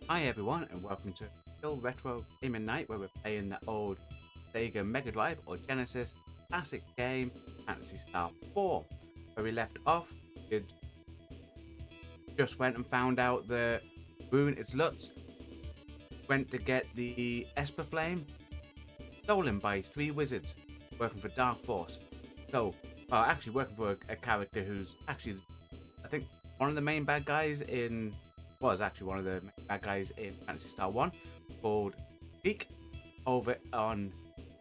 Hi everyone and welcome to Still Retro Gaming Night, where we're playing the old Sega Mega Drive or Genesis classic game Phantasy Star 4. Where we left off, we just went and found out the Boone its Lutz went to get the Esper Flame stolen by 3 wizards working for Dark Force. Actually working for a character who's actually, I think, one of the main bad guys in Phantasy Star 1, called Peak, over on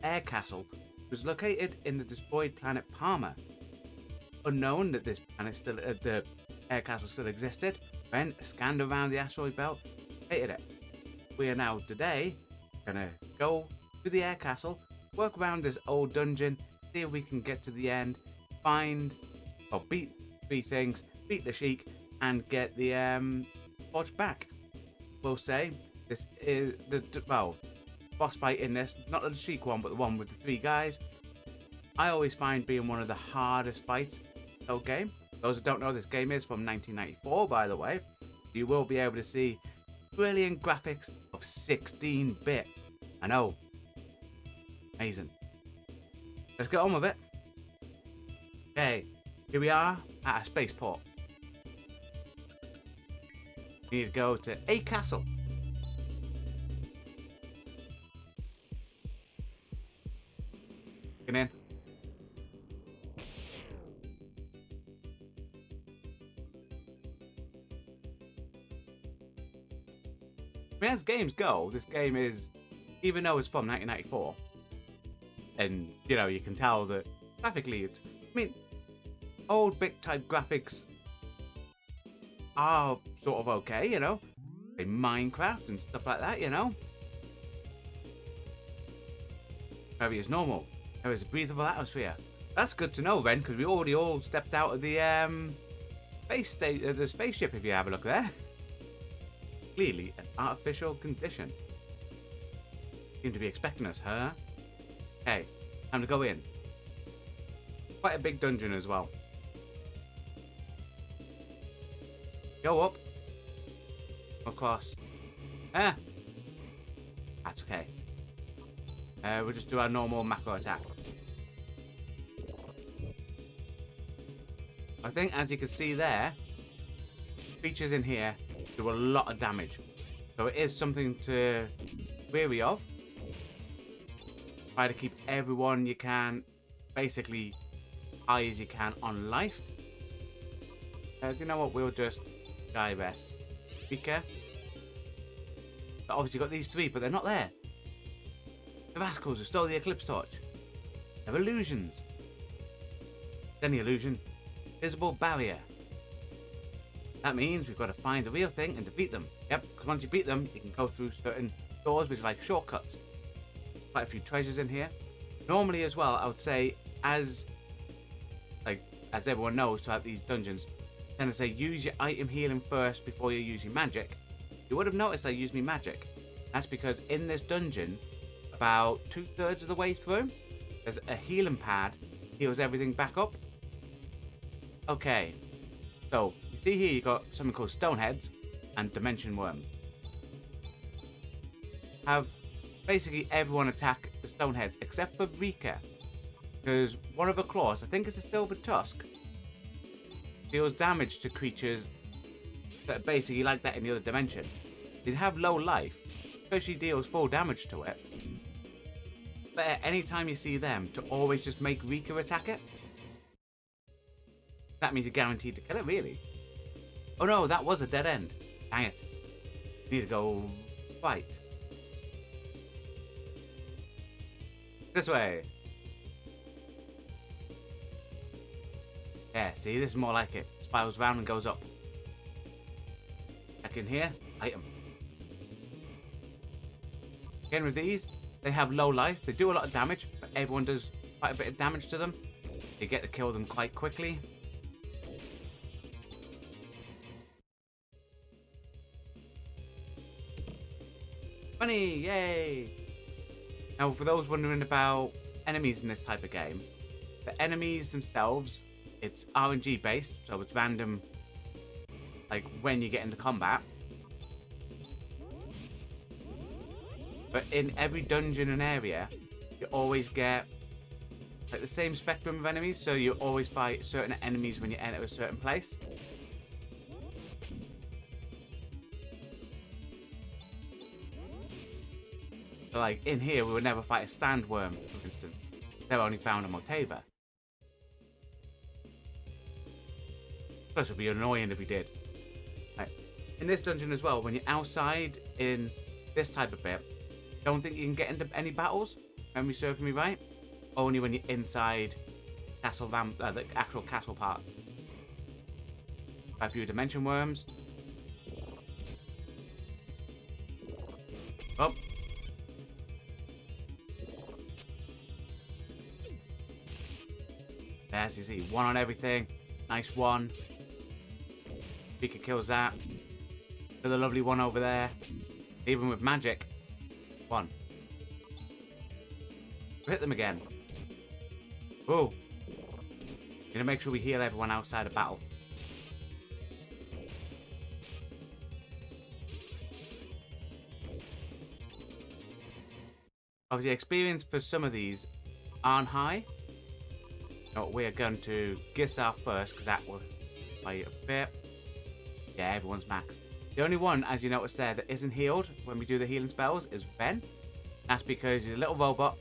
Air Castle, was located in the destroyed planet Palmer. Unknown that this planet still, the Air Castle still existed, Ben scanned around the asteroid belt, hated it. We are now today gonna go to the Air Castle, work around this old dungeon, see if we can get to the end, beat 3 things, beat the Sheik, and get the torch back. We'll say this is the boss fight in this, not the Sheik one, but the one with the 3 guys. I always find being one of the hardest fights in the whole game. Those who don't know, this game is from 1994, by the way. You will be able to see brilliant graphics of 16-bit. I know. Amazing. Let's get on with it. Okay, here we are at a spaceport. We need to go to a castle. Get in. I mean, as games go, this game is, even though it's from 1994, and you can tell that graphically, old bit type graphics are sort of okay, in Minecraft and stuff like that, Very is normal. There is a breathable atmosphere. That's good to know, Ren, because we already all stepped out of the the spaceship. If you have a look there, clearly an artificial condition. Seem to be expecting us, huh? Okay, time to go in. Quite a big dungeon as well. Go up. Across. That's okay. We'll just do our normal macro attack. I think, as you can see there, features in here do a lot of damage. So it is something to weary of. Try to keep everyone you can basically high as you can on life. Do you know what? We'll just divest. Speaker. But obviously got these 3, but they're not there. The rascals who stole the Eclipse Torch. They're illusions. Any illusion. Visible barrier. That means we've got to find the real thing and defeat them. Yep, because once you beat them, you can go through certain doors, which is like shortcuts. Quite a few treasures in here. Normally as well, I would say, as everyone knows throughout these dungeons, I tend to say use your item healing first before you use your magic. You would have noticed I used my magic. That's because in this dungeon, about 2/3 of the way through, there's a healing pad, heals everything back up. Okay, so you see here you got something called Stoneheads and Dimension Worm. Have basically everyone attack the Stoneheads except for Rika, because one of her claws, I think it's a Silver Tusk, deals damage to creatures that are basically like that in the other dimension. They have low life, so she deals full damage to it. But anytime you see them, to always just make Rika attack it. That means you're guaranteed to kill it, really. Oh no, that was a dead end. Dang it. Need to go right. This way. Yeah, see, this is more like it. Spirals round and goes up. Back in here, item. Again with these, they have low life. They do a lot of damage, but everyone does quite a bit of damage to them. You get to kill them quite quickly. Money, yay! Now, for those wondering about enemies in this type of game, the enemies themselves, it's RNG based, so it's random, like when you get into combat. But in every dungeon and area, you always get like the same spectrum of enemies, so you always fight certain enemies when you enter a certain place. So like in here, we would never fight a sandworm, for instance. They're only found on Motava. Plus, it would be annoying if we did. Right. In this dungeon as well, when you're outside in this type of bit, don't think you can get into any battles. Memory serves me right. Only when you're inside castle the actual castle parts. A few dimension worms. Oh. As you see, one on everything. Nice one. Pika kills that. Another lovely one over there. Even with magic. One. Hit them again. Oh. Gonna make sure we heal everyone outside of battle. Obviously, experience for some of these aren't high. So we are going to Gisar first, because that will play a bit. Yeah, everyone's max. The only one, as you notice there, that isn't healed when we do the healing spells is Ven. That's because he's a little robot,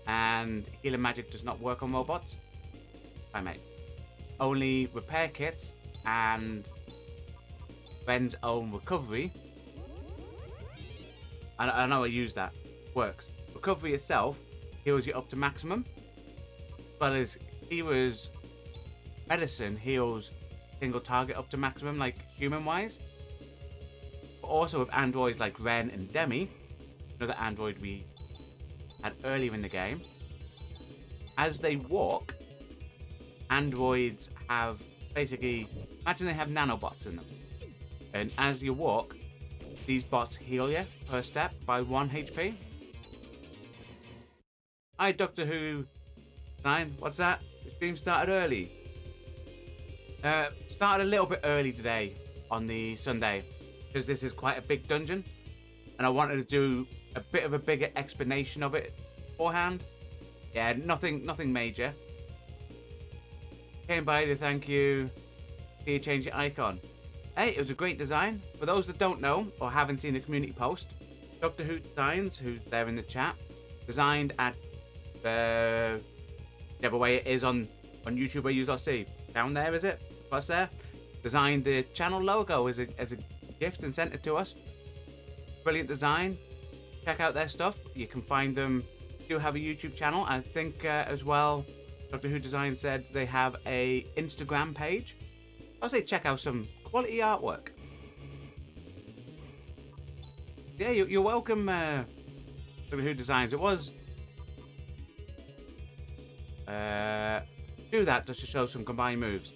and healing magic does not work on robots. Bye, mate. Only repair kits and Ven's own recovery. I know I use that. Works. Recovery itself heals you up to maximum. But as Kira's medicine heals single target up to maximum, like human-wise. But also with androids like Ren and Demi, another android we had earlier in the game. As they walk, androids have basically, imagine they have nanobots in them. And as you walk, these bots heal you per step by 1 HP. Hi, Doctor Who 9. What's that? The stream started early. Started a little bit early today on the Sunday because this is quite a big dungeon, and I wanted to do a bit of a bigger explanation of it beforehand. Yeah, nothing major. Came by to thank you. See you change your icon. Hey, it was a great design. For those that don't know or haven't seen the community post, Doctor Who Designs, who's there in the chat, designed at whichever way it is on YouTube where you see. Down there, is it? What's there? Designed the channel logo as a gift and sent it to us. Brilliant design. Check out their stuff. You can find them. They do have a YouTube channel. I think as well, Doctor Who Design said they have a Instagram page. I'll say check out some quality artwork. Yeah, you're welcome, Doctor Who Designs. It was do that just to show some combined moves.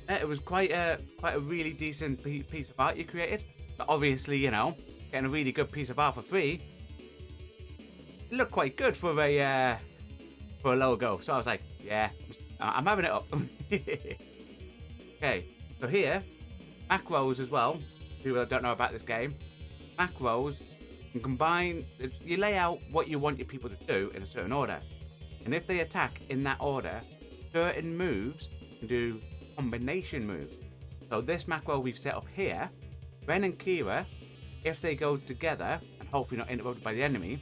It was quite a really decent piece of art you created. But obviously, you know, getting a really good piece of art for free, it looked quite good for a logo. So I was like, yeah, I'm having it up. Okay, so here, macros as well. People that don't know about this game, macros can combine. You lay out what you want your people to do in a certain order, and if they attack in that order, certain moves can do combination moves. So this macro we've set up here, Ren and Kira, if they go together and hopefully not interrupted by the enemy,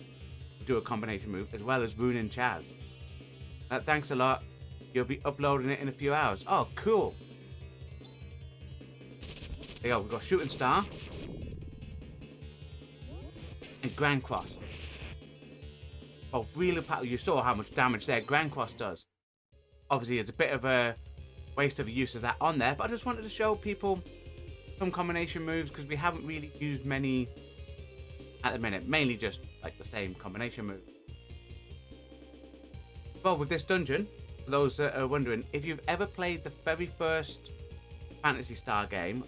do a combination move, as well as Rune and Chaz. Thanks a lot. You'll be uploading it in a few hours. Oh, cool. There you go. We've got Shooting Star and Grand Cross. Oh, really powerful. You saw how much damage their Grand Cross does. Obviously, it's a bit of a waste of use of that on there, but I just wanted to show people some combination moves because we haven't really used many at the minute. Mainly just like the same combination move. Well, with this dungeon, for those that are wondering, if you've ever played the very first Phantasy Star game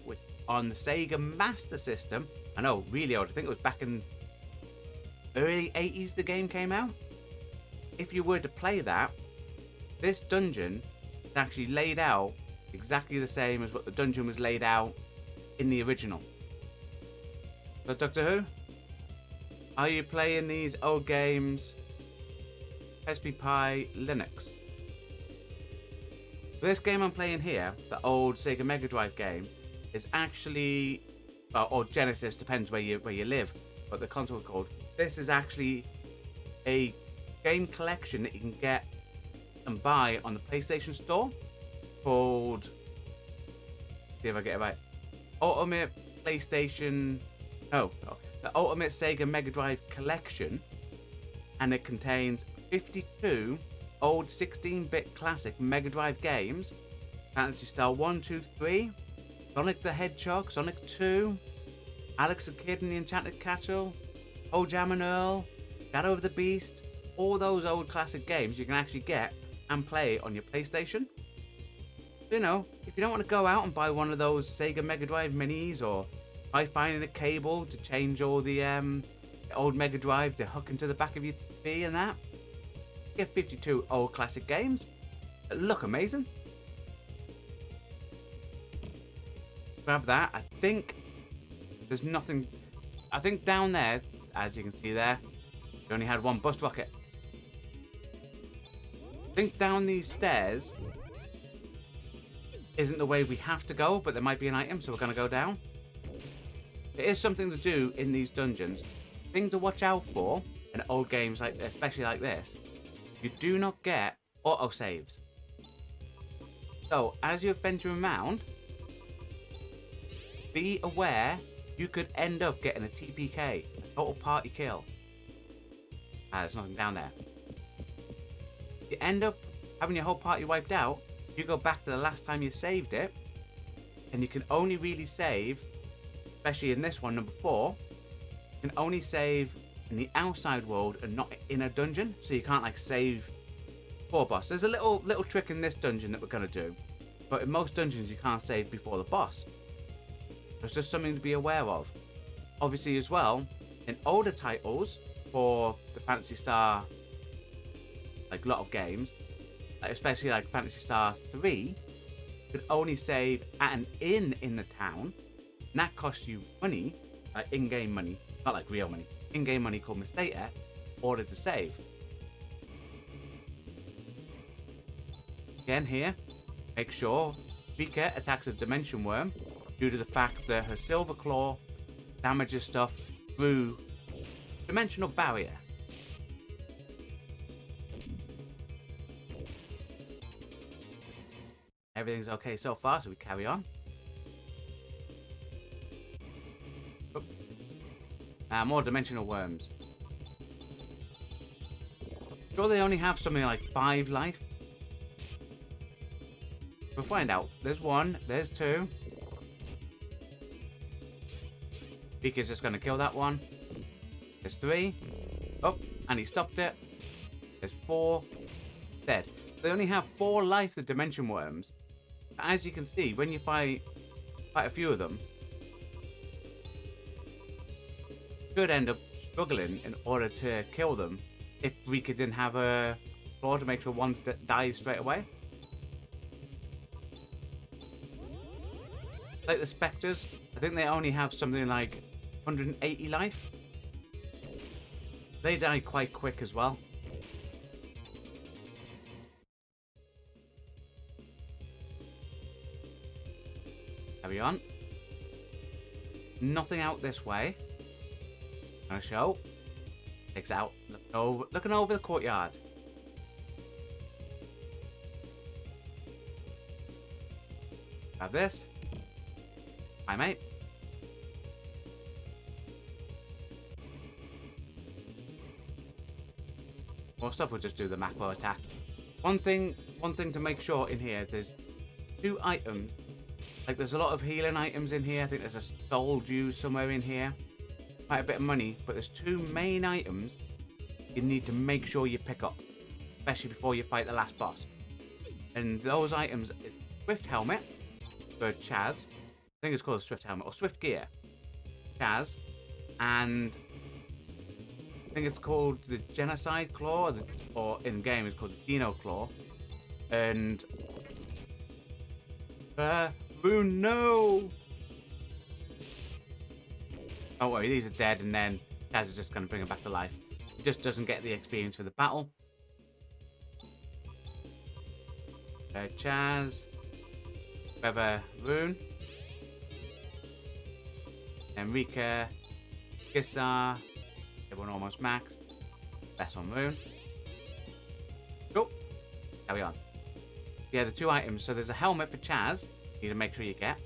on the Sega Master System, I know, really old, I think it was back in early 80s the game came out. If you were to play that, this dungeon is actually laid out exactly the same as what the dungeon was laid out in the original. So Doctor Who? Are you playing these old games? SP Pi Linux. This game I'm playing here, the old Sega Mega Drive game, is actually, or Genesis, depends where you live, but the console is called. This is actually a game collection that you can get and buy on the PlayStation Store called, see if I get it right, Ultimate PlayStation, the Ultimate Sega Mega Drive Collection, and it contains 52 old 16-bit classic Mega Drive games: Phantasy Star 1, 2, 3, Sonic the Hedgehog, Sonic 2, Alex the Kid and the Enchanted Castle, Oh Jam and Earl, Shadow of the Beast. All those old classic games you can actually get and play on your PlayStation. You know, if you don't want to go out and buy one of those Sega Mega Drive minis, or try finding a cable to change all the old Mega Drive to hook into the back of your TV and that, get 52 old classic games that look amazing. Grab that. I think there's nothing. I think down there, as you can see there, we only had one bus rocket. I think down these stairs isn't the way we have to go, but there might be an item, so we're going to go down. There is something to do in these dungeons. Thing to watch out for in old games, like especially like this, you do not get autosaves. So as you're venturing around, be aware you could end up getting a TPK, a total party kill. There's nothing down there. You end up having your whole party wiped out. You go back to the last time you saved it, and you can only really save, especially in this one, number 4, you can only save in the outside world and not in a dungeon, so you can't like save before boss. There's a little trick in this dungeon that we're going to do, but in most dungeons you can't save before the boss. It's just something to be aware of. Obviously as well, in older titles for the Phantasy Star, like a lot of games, especially like Phantasy Star 3, you could only save at an inn in the town, and that costs you money, in-game money, not like real money, in-game money called Mistata, in order to save. Again here, make sure Vika attacks a Dimension Worm due to the fact that her Silver Claw damages stuff through Dimensional Barrier. Everything's okay so far, so we carry on. More Dimensional Worms. Sure, they only have something like 5 life. We'll find out. There's 1, there's 2. Vika's just going to kill that one. There's 3. Oh, and he stopped it. There's 4. Dead. They only have 4 life, the Dimension Worms. As you can see, when you fight a few of them, you could end up struggling in order to kill them if Rika didn't have a claw to make sure one dies straight away. Like the Spectres, I think they only have something like 180 life. They die quite quick as well. Carry on. Nothing out this way. Gonna show. Takes out. Looking over the courtyard. Grab this. Hi, mate. More stuff, we'll just do the macro attack. One thing to make sure in here, there's 2 items. Like, there's a lot of healing items in here. I think there's a soul juice somewhere in here. Quite a bit of money, but there's 2 main items you need to make sure you pick up, especially before you fight the last boss. And those items, Swift Helmet for Chaz. I think it's called a Swift Helmet, or Swift Gear. Chaz. And I think it's called the Genocide Claw, or in game it's called the Dino Claw. And Boone, no! Don't worry, these are dead, and then Chaz is just going to bring him back to life. He just doesn't get the experience for the battle. Chaz. Feather Rune. Enrica. Gissar. Everyone almost max. Best on Rune. Cool. Carry on. Yeah, the 2 items. So there's a helmet for Chaz. You need to make sure you get.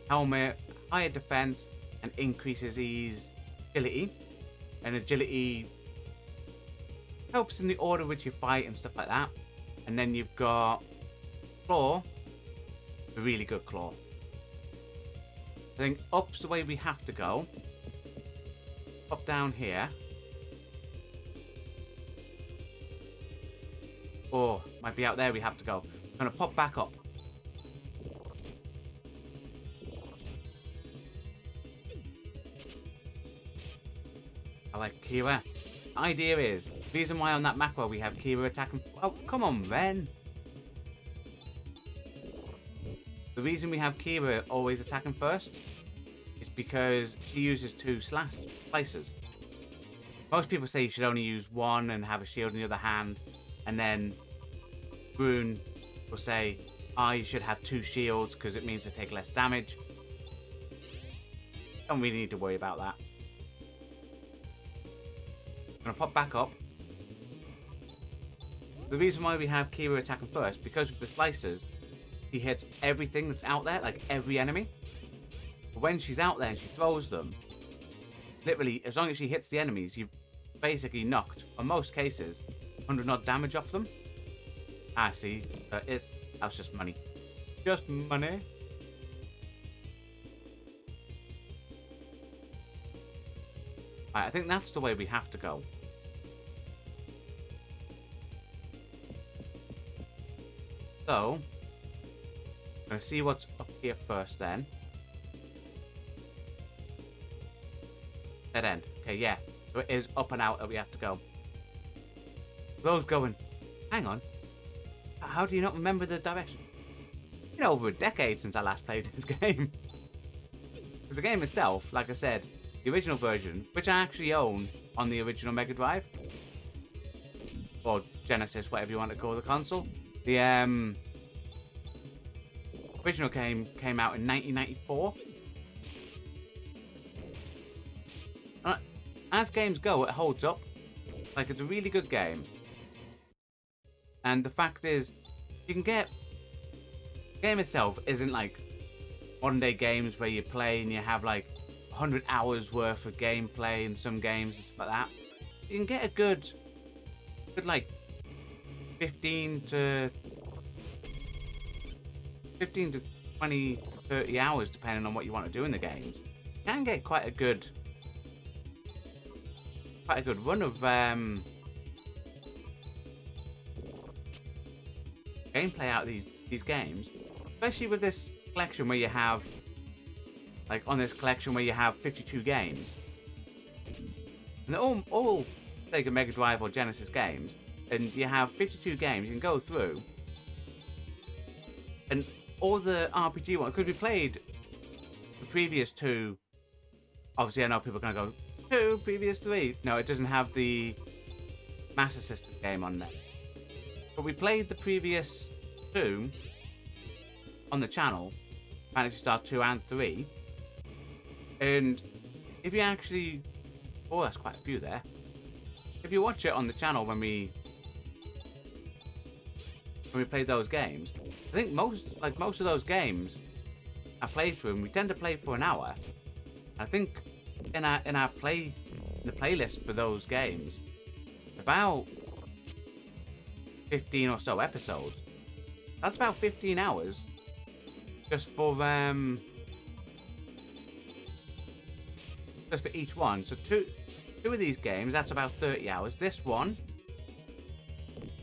Helmet, higher defense, and increases his agility. And agility helps in the order which you fight and stuff like that. And then you've got claw. A really good claw. I think up's the way we have to go. Up down here. Or might be out there we have to go. I'm gonna pop back up. I like Kira. The idea is, the reason why on that macro we have Kira attacking... Oh, come on, Ren. The reason we have Kira always attacking first is because she uses 2 slicers. Most people say you should only use 1 and have a shield in the other hand. And then Rune will say, you should have 2 shields because it means to take less damage. Don't really need to worry about that. I'm gonna pop back up. The reason why we have Kira attacking first, because with the slicers, she hits everything that's out there, like every enemy. But when she's out there and she throws them, literally, as long as she hits the enemies, you've basically knocked, in most cases, 100 odd damage off them. See, that was just money. Just money. Right, I think that's the way we have to go. So, I'm going to see what's up here first then. Dead end. Okay, yeah. So it is up and out that we have to go. Rose going, hang on. How do you not remember the direction? It's been over a decade since I last played this game. Because the game itself, like I said, the original version, which I actually own on the original Mega Drive. Or Genesis, whatever you want to call the console. The original game came out in 1994. As games go, it holds up. Like, it's a really good game. And the fact is, you can get... The game itself isn't like modern day games where you play and you have like 100 hours worth of gameplay in some games and stuff like that. You can get a good like 15 to 20 to 30 hours depending on what you want to do in the games. You can get quite a good run of gameplay out of these games, especially with this collection where you have, like on this collection where you have 52 games, and they're all Sega Mega Drive or Genesis games, and you have 52 games you can go through, and all the RPG ones, because we played the previous 2. Obviously, I know people are going to go, 2, previous 3. No, it doesn't have the Master System game on there. But we played the previous 2 on the channel, Phantasy Star 2 and 3. And if you actually... Oh, that's quite a few there. If you watch it on the channel when we played those games, I think most of those games I played through, and we tend to play for an hour. I think in the playlist for those games, about 15 or so episodes. That's about 15 hours just for each one. So two of these games, that's about 30 hours. This one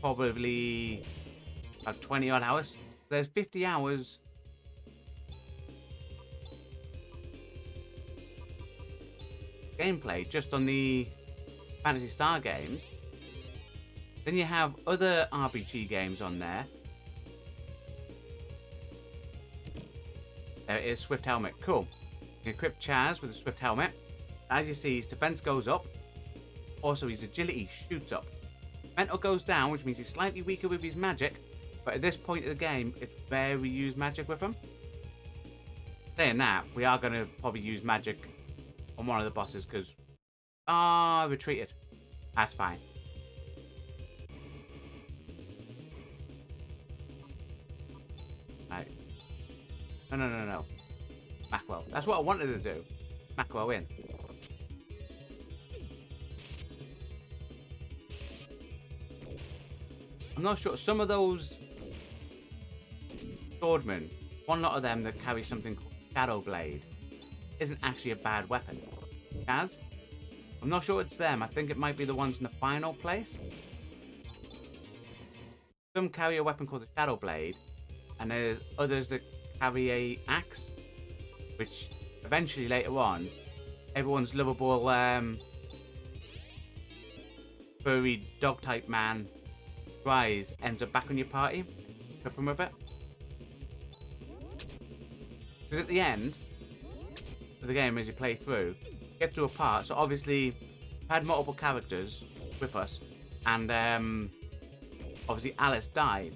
probably about 20 odd hours. There's 50 hours gameplay just on the Phantasy Star games. Then you have other RPG games on there. There it is, Swift Helmet. Cool. You equip Chaz with a Swift Helmet. As you see, his defense goes up. Also, his agility shoots up. Mental goes down, which means he's slightly weaker with his magic, but at this point of the game, it's rare we use magic with him. Saying that, we are going to probably use magic on one of the bosses, because... retreated. That's fine. Right. No. Macro. That's what I wanted to do. Macro in. I'm not sure. Some of those swordmen, one lot of them that carry something called Shadow Blade, isn't actually a bad weapon. Chaz? I'm not sure it's them. I think it might be the ones in the final place. Some carry a weapon called the Shadow Blade, and there's others that carry a axe, which eventually later on, everyone's lovable furry dog type man Rise ends up back on your party. Help him with it. Because at the end of the game, as you play through, you get to a part. So obviously, we've had multiple characters with us, and obviously Alice died,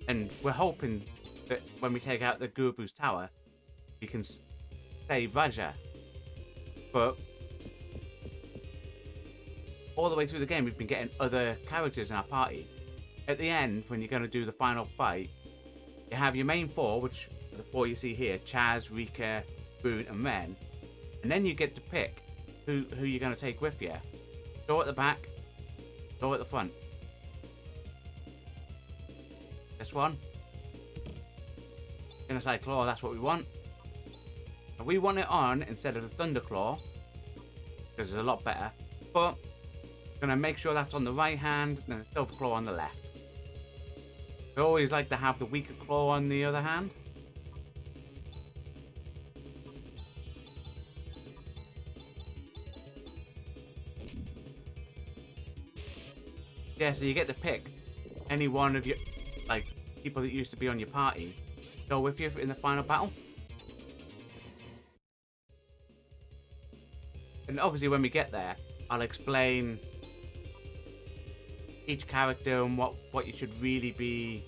and we're hoping that when we take out the Guru's tower, we can save Raja. But all the way through the game, we've been getting other characters in our party. At the end, when you're going to do the final fight, you have your main four, which are the four you see here: Chaz, Rika, Boone, and Ren. And then you get to pick who you're going to take with you. Door at the back, door at the front. This one. Genocide Claw, that's what we want. And we want it on instead of the Thunder Claw, because it's a lot better. But we're going to make sure that's on the right hand, and the Silver Claw on the left. We always like to have the weaker claw on the other hand. Yeah, so you get to pick any one of your, like, people that used to be on your party, go with you in the final battle. And obviously when we get there, I'll explain each character and what you should really be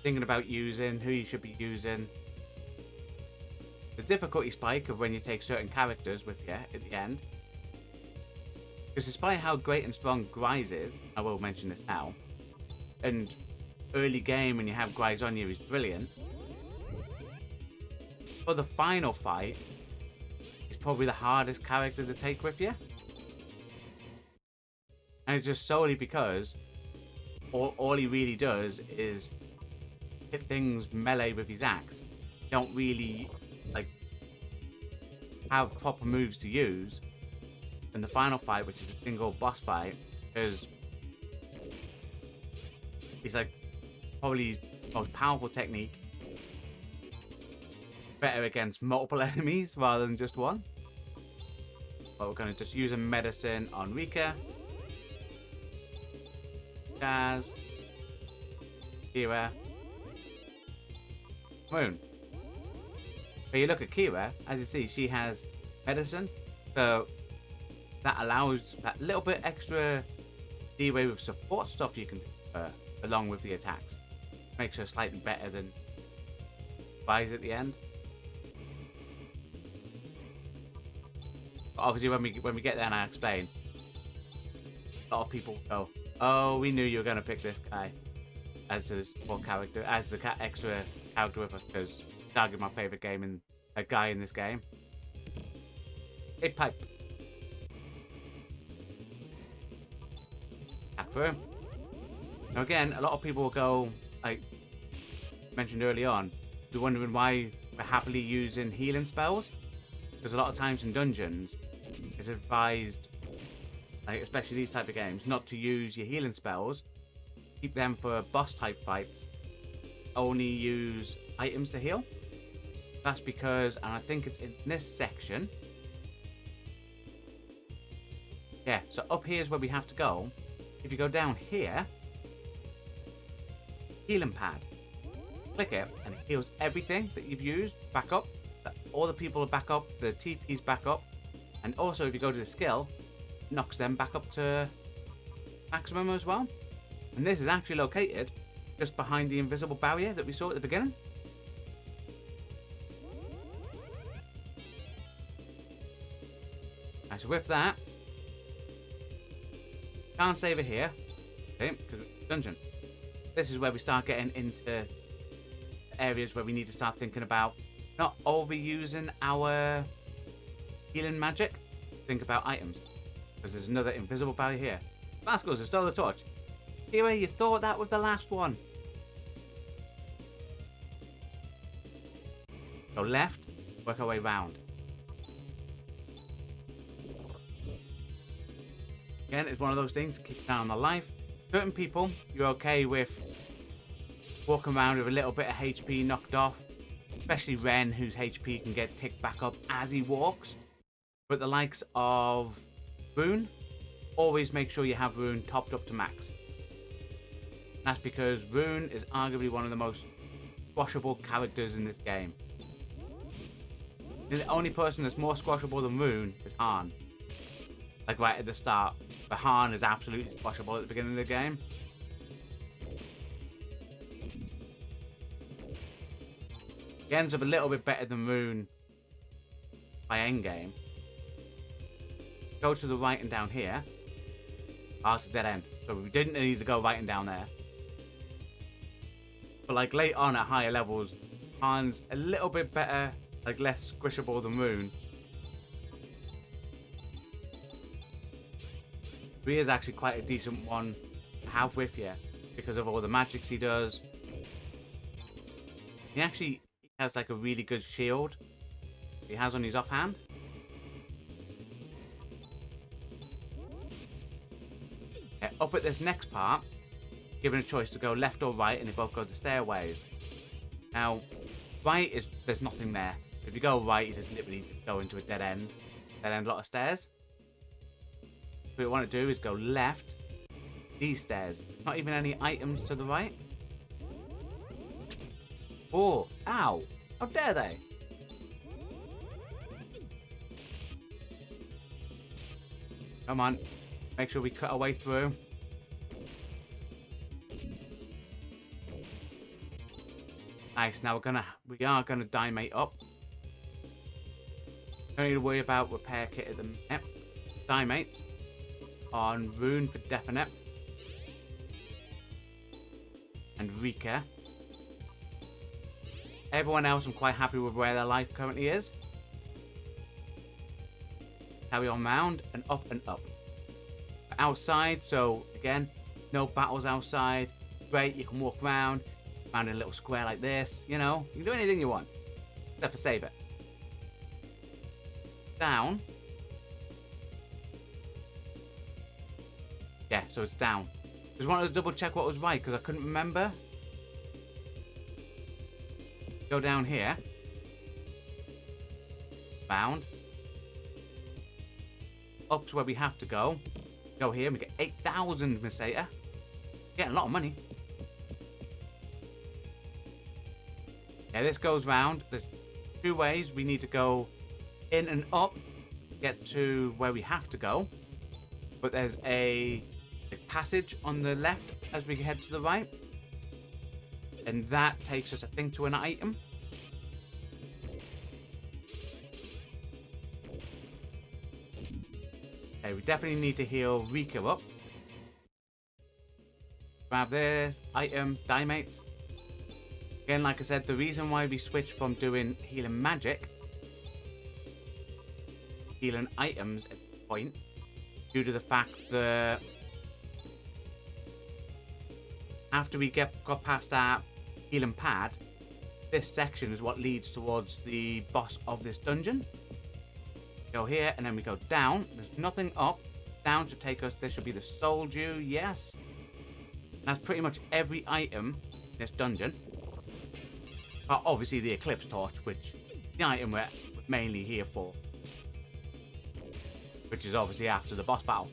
thinking about using, who you should be using. The difficulty spike of when you take certain characters with you at the end. Because despite how great and strong Grise is, I will mention this now, and early game when you have Grise on you is brilliant, for the final fight, it's probably the hardest character to take with you. And it's just solely because all he really does is hit things melee with his axe. You don't really like have proper moves to use in the final fight, which is a single boss fight, because he's like probably his most powerful technique. Better against multiple enemies rather than just one. But we're going to just use a medicine on Rika. Chaz, Kira, Moon. But you look at Kira, as you see, she has medicine, so that allows that little bit extra leeway with support stuff you can do along with the attacks. Makes her slightly better than Rise at the end. But obviously, when we get there and I explain, a lot of people go, "Oh, we knew you were going to pick this guy as this poor character, as the extra character with us," because Saga is my favorite game and a guy in this game. Hit pipe. Attack through. Now again, a lot of people will go, like mentioned early on, be wondering why we're happily using healing spells, because a lot of times in dungeons, it's advised, like, especially these type of games, not to use your healing spells. Keep them for boss type fights. Only use items to heal. That's because, and I think it's in this section. Yeah, so up here is where we have to go. If you go down here, healing pad. Click it and it heals everything that you've used back up. All the people are back up, the TP's back up, And also, if you go to the skill, it knocks them back up to maximum as well. And this is actually located just behind the invisible barrier that we saw at the beginning. Right, so with that, can't save it here, okay, because it's a dungeon. This is where we start getting into areas where we need to start thinking about not overusing our healing magic. Think about items, because there's another invisible barrier here. Vascos have stolen the torch. Here, you thought that was the last one. Go left, work our way round. Again, it's one of those things, keep down on the life. Certain people, you're okay with walking around with a little bit of HP knocked off. Especially Ren, whose HP can get ticked back up as he walks. But the likes of Rune, always make sure you have Rune topped up to max. That's because Rune is arguably one of the most squashable characters in this game. The only person that's more squashable than Rune is Han. Like right at the start. But Han is absolutely squashable at the beginning of the game. He ends up a little bit better than Rune by endgame. Go to the right and down here. Oh, it's a dead end. So we didn't need to go right and down there. But like late on at higher levels, Han's a little bit better, like less squishable than Rune. He is actually quite a decent one to have with you because of all the magics he does. He actually has like a really good shield he has on his offhand. Up at this next part, given a choice to go left or right, and they both go to stairways. Now, right is there's nothing there. If you go right, you just literally go into a dead end lot of stairs. What you want to do is go left, these stairs. Not even any items to the right. Oh, ow! How dare they? Come on, make sure we cut our way through. Nice. Now we are gonna dimate up. Don't need to worry about repair kit at the minute. Dimates on Rune for definite, and Rika. Everyone else, I'm quite happy with where their life currently is. Carry on round and up and up. Outside, so again, no battles outside. Great, you can walk around in a little square like this. You know, you can do anything you want, except for save it. Down. Yeah, so it's down. Just wanted to double check what was right because I couldn't remember. Go down here. Bound. Up to where we have to go. Go here and we get 8,000 Meseta. Getting a lot of money. Yeah, this goes round. There's two ways. We need to go in and up to get to where we have to go. But there's a passage on the left as we head to the right. And that takes us, I think, to an item. Okay, we definitely need to heal Rika up. Grab this item, Dimates. Again, like I said, the reason why we switched from doing healing magic, healing items at this point, due to the fact that after we got past that healing pad, this section is what leads towards the boss of this dungeon. Go here and then we go down. There's nothing up. Down to take us. This should be the soul dew. Yes. And that's pretty much every item in this dungeon. But obviously the eclipse torch, which the item we're mainly here for. Which is obviously after the boss battle.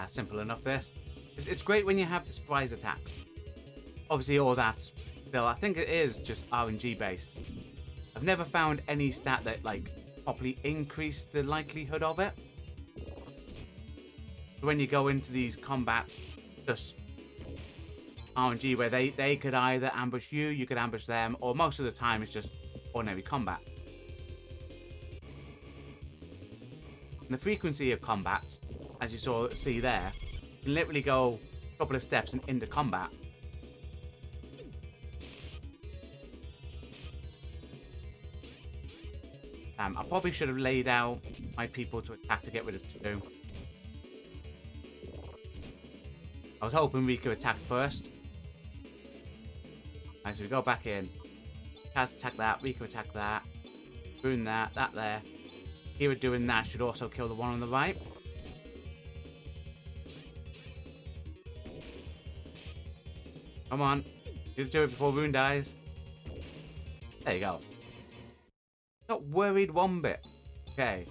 Simple enough, this. It's great when you have the surprise attacks. Obviously, all that, still, I think it is just RNG based. I've never found any stat that, like, properly increased the likelihood of it. So when you go into these combats, just RNG where they could either ambush you, you could ambush them, or most of the time it's just ordinary combat. And the frequency of combat, as you see there, you can literally go a couple of steps and into combat. I probably should have laid out my people to attack to get rid of 2. I was hoping we could attack first. Alright, so we go back in. Kaz attack that, we could attack that. Ruin that there. Kira doing that should also kill the one on the right. Come on. You do it before Rune dies. There you go. Not worried one bit. Okay.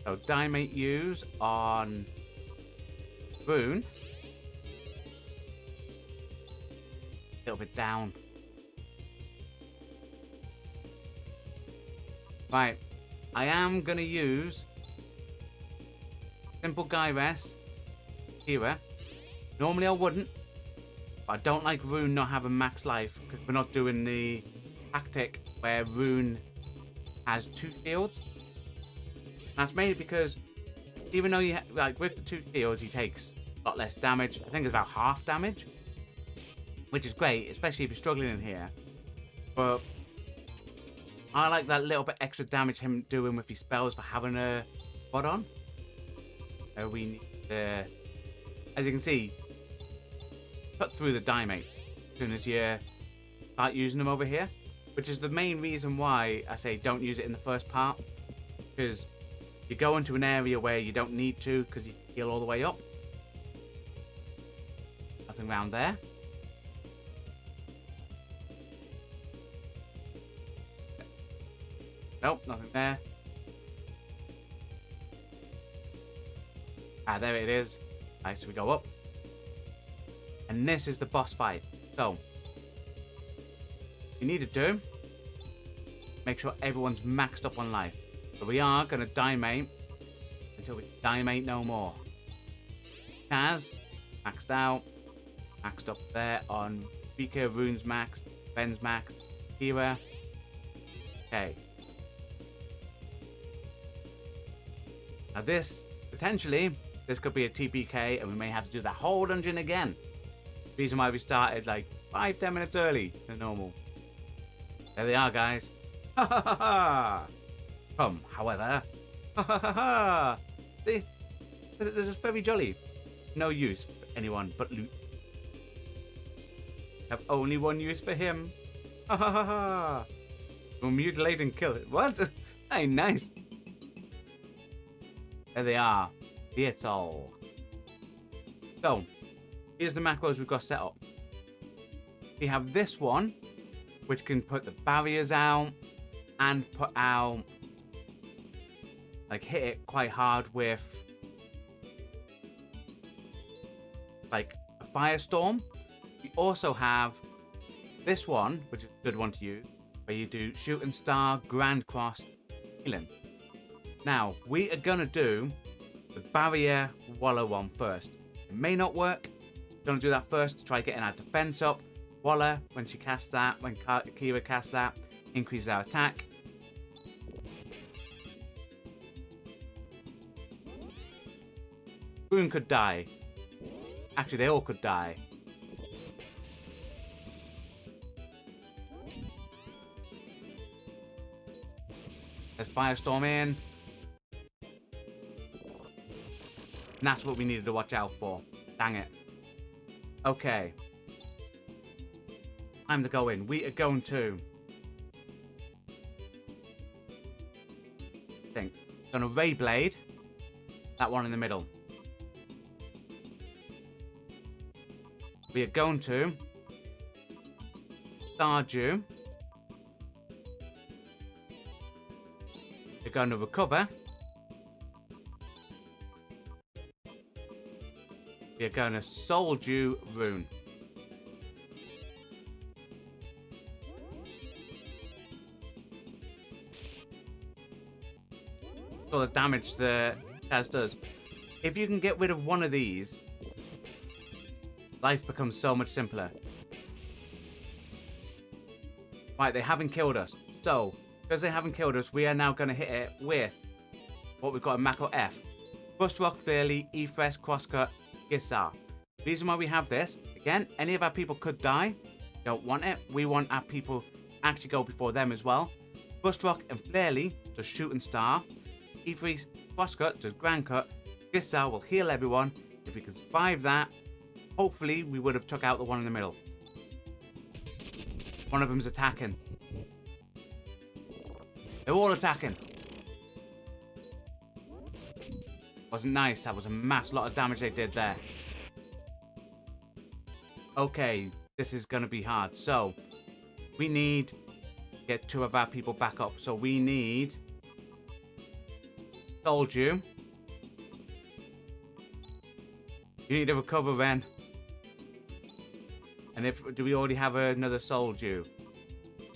So Diamate use on Rune. A little bit down. Right. I am going to use Simple Guy Rest Kira. Normally I wouldn't. But I don't like Rune not having max life because we're not doing the tactic where Rune has 2 shields. That's mainly because even though you like with the 2 shields he takes a lot less damage. I think it's about half damage, which is great, especially if you're struggling in here. But I like that little bit extra damage him doing with his spells for having a bot on. So we need to, as you can see, cut through the Dimates as soon as you start using them over here. Which is the main reason why I say don't use it in the first part. Because you go into an area where you don't need to because you heal all the way up. Nothing around there. Nope, nothing there. There it is. Alright, so we go up. And this is the boss fight. So you need to do, make sure everyone's maxed up on life. So we are going to Diamate until we Diamate no more. Kaz, maxed out. Maxed up there on Vika, Rune's maxed, Ben's maxed, Kira. Okay. Now this, potentially, this could be a TPK and we may have to do that whole dungeon again. Reason why we started like 5-10 minutes early than normal. There they are, guys. Ha ha ha ha! However, ha ha ha ha! They're just very jolly. No use for anyone but loot. Have only one use for him. Ha ha ha ha! We'll mutilate and kill it. What? Hey, nice. There they are. Theater. So, here's the macros we've got set up. We have this one, which can put the barriers out and put out, like, hit it quite hard with, like, a firestorm. We also have this one, which is a good one to use, where you do shooting star, grand cross, healing. Now, we are going to do the barrier Waller one first. It may not work. We're going to do that first to try getting our defense up. Waller, when she casts that, when Kira casts that, increases our attack. Rune could die. Actually, they all could die. Let's firestorm in. And that's what we needed to watch out for. Dang it. Okay. Time to go in. We are going to Gonna Ray Blade. That one in the middle. We are going to Stardew. We're going to recover. We are going to Soul Dew Rune. All the damage the Chaz does. If you can get rid of one of these, life becomes so much simpler. Right, they haven't killed us. So, because they haven't killed us, we are now going to hit it with what we've got in Mako F. Bust Rock, Fairly, E-Fresh, Crosscut, Gissar. The reason why we have this, again, any of our people could die. Don't want it. We want our people actually go before them as well. Bust Rock and Fairly does Shooting Star. E-Fresh, Crosscut does Grand Cut. Gissar will heal everyone. If we can survive that, hopefully we would have took out the one in the middle. One of them's attacking. They're all attacking. Wasn't nice. That was a mass lot of damage they did there. Okay, this is going to be hard. So, we need to get 2 of our people back up. So, we need Soul Dew. You need to recover, Ren. And do we already have another Soul Dew?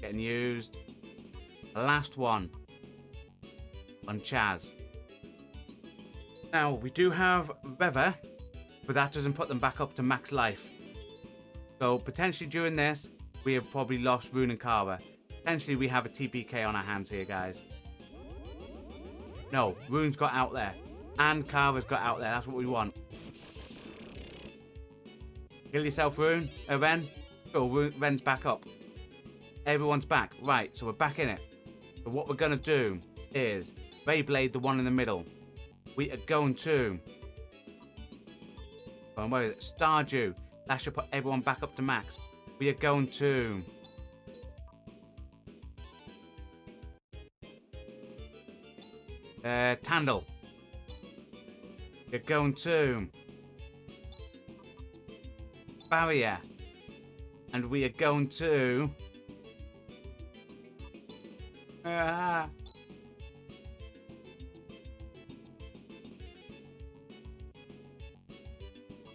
Getting used. The last one on Chaz. Now, we do have Rever, but that doesn't put them back up to max life. So, potentially during this, we have probably lost Rune and Kara. Potentially, we have a TPK on our hands here, guys. No, Rune's got out there. And Kara's got out there. That's what we want. Kill yourself, Rune. Ren. Cool, Ren's back up. Everyone's back. Right, so we're back in it. So what we're going to do is Beyblade the one in the middle. We are going to Stardew. That should put everyone back up to max. We are going to Tandle. We're going to Barrier. And we are going to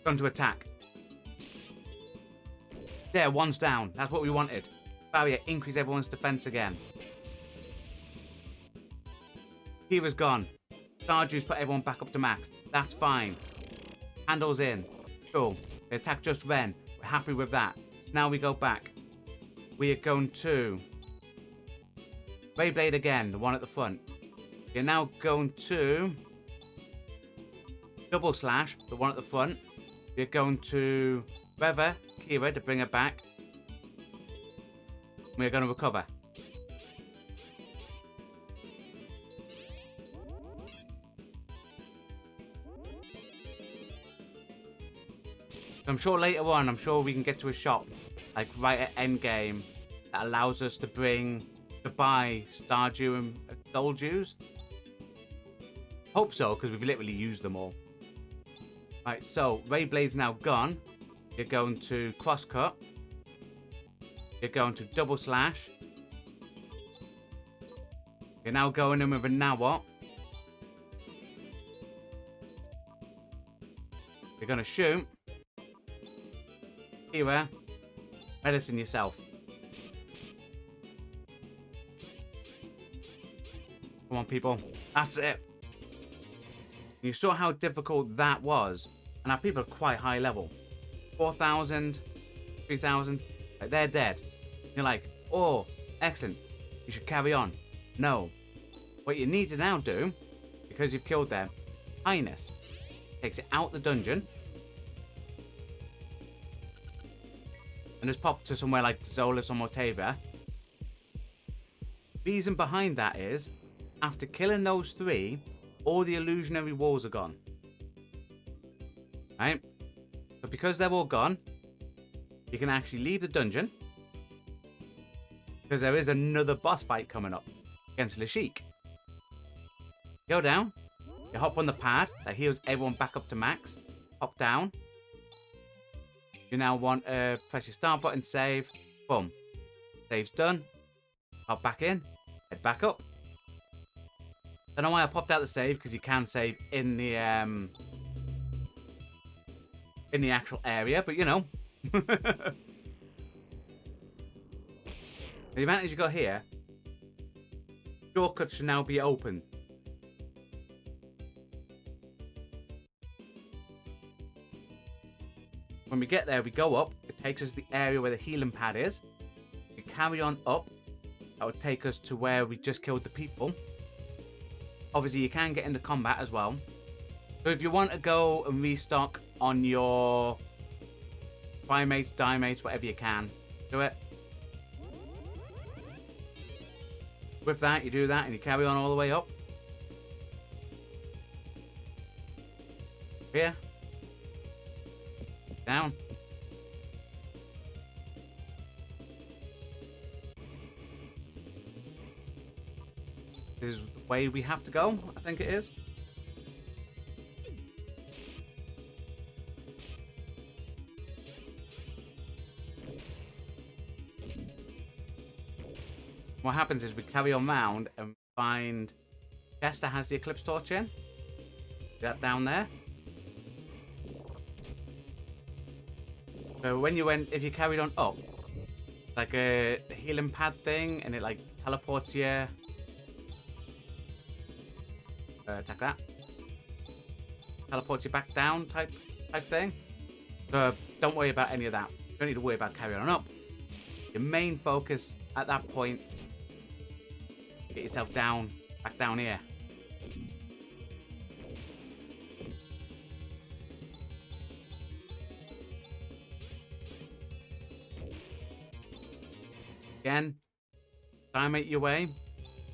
going to attack. There, one's down. That's what we wanted. Barrier, increase everyone's defense again. Kira's gone. Stardew's put everyone back up to max. That's fine. Handle's in. Cool. They attack just Ren. We're happy with that. So now we go back. We are going to Beyblade again, the one at the front. We're now going to Double Slash, the one at the front. We're going to Rever, Kira, to bring her back. We're going to recover. I'm sure later on, I'm sure we can get to a shop, like right at endgame, that allows us to buy Stardew and Soul Dews. Hope so, because we've literally used them all. Right, so Ray Blade's now gone. You're going to Crosscut. You're going to Double Slash. You're now going in with a Now What. You're going to shoot. Here, medicine yourself. Come on, people. That's it. You saw how difficult that was. And our people are quite high level. 4,000, 3,000. Like, they're dead. You're like, oh, excellent. You should carry on. No. What you need to now do, because you've killed them, Highness takes it out the dungeon. And just pop to somewhere like Zolas or Motavia. Reason behind that is, after killing those 3, all the illusionary walls are gone. Right? But because they're all gone, you can actually leave the dungeon. Because there is another boss fight coming up against Lashik. Go down. You hop on the pad that heals everyone back up to max. Hop down. You now want to press your start button, save. Boom. Save's done. Hop back in. Head back up. Don't know why I popped out the save, because you can save in the in the actual area, but you know. The advantage you got here, shortcuts should now be open. When we get there, we go up. It takes us to the area where the healing pad is. We carry on up. That would take us to where we just killed the people. Obviously, you can get into combat as well. So if you want to go and restock on your primates, dimates, whatever you can, do it. With that, you do that and you carry on all the way up. Here. Down. This is the way we have to go, I think it is. What happens is we carry on round and find chest that has the Eclipse Torch in. That down there. So when you went, if you carried on up, like a healing pad thing, and it like teleports you. Attack that. Teleports you back down type thing. So don't worry about any of that. You don't need to worry about carrying on up. Your main focus at that point, get yourself down, back down here. Again, time your way.